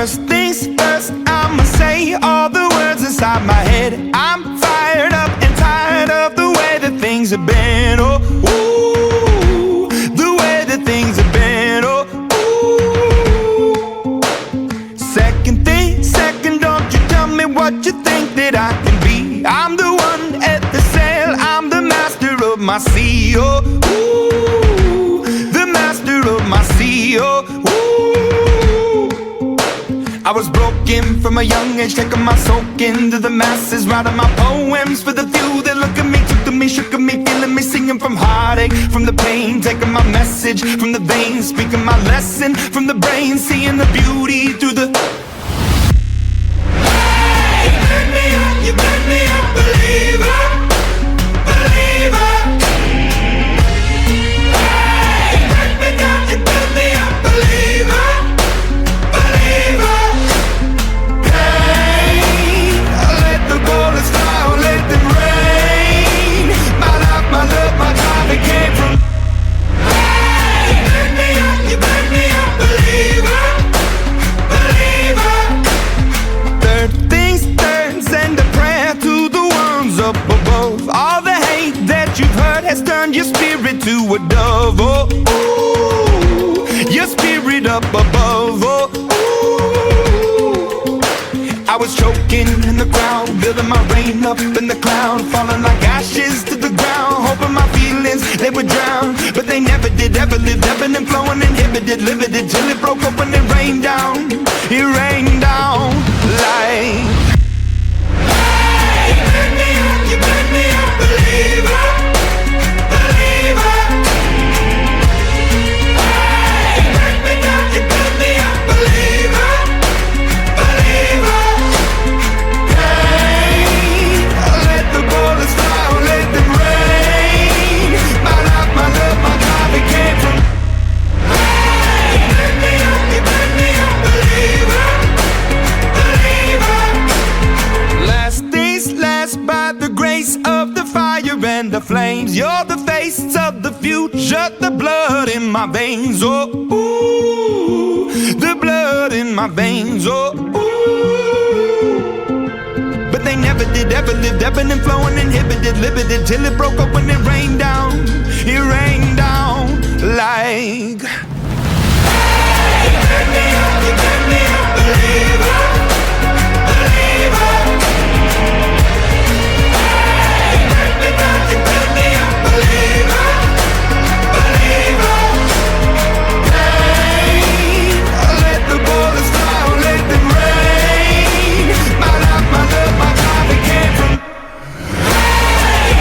First things first, I'ma say all the words inside my head. I'm fired up and tired of the way that things have been. Oh, ooh, the way that things have been. Oh, ooh. Second, don't you tell me what you think that I can be. I'm the one at the sail, I'm the master of my sea. Oh, ooh, the master of my sea. Oh, ooh. I was broken from a young age, taking my soak into the masses, writing my poems for the few that look at me, took to me, shook at me, feeling me, singing from heartache, from the pain, taking my message from the veins, speaking my lesson from the brain, seeing the beauty through the... Hey, you made me a believer, believer. Hey, break me down, you made me a believer, believer. My love, my time, it came from. Hey, you made me a believer, believer. Third things third, send a prayer to the ones up above. All the hate that you've heard has turned your spirit to a dove. Oh, ooh, your spirit up above. Oh, ooh. I was choking in the crowd, building my rain up in the cloud, falling like ashes to the ground, hoping my feelings, they would drown, but they never did, ever lived, ebbing and flowing, inhibited, limited, till it broke up when it rained down, it rained down like. Hey, you made me a believer, believer. Hey, break me down, you made me a believer, believer. And the flames, you're the face of the future, the blood in my veins, oh, ooh, the blood in my veins, oh, ooh. But they never did, ever lived, ebbing and flowing, inhibited, limited, till it broke up when it rained down like. Hey, you made me a believer, believer. Believer, believer. Hey, let the bullets fly, let them rain. My life, my love, my time, it came from. Hey,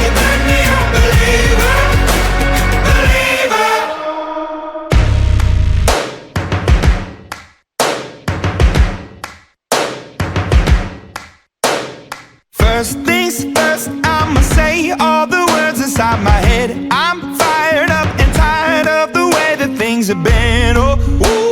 you made me a believer, believer. First things first, I'ma say all the words inside my head. I'm fired up and tired of the way that things have been. Oh, ooh.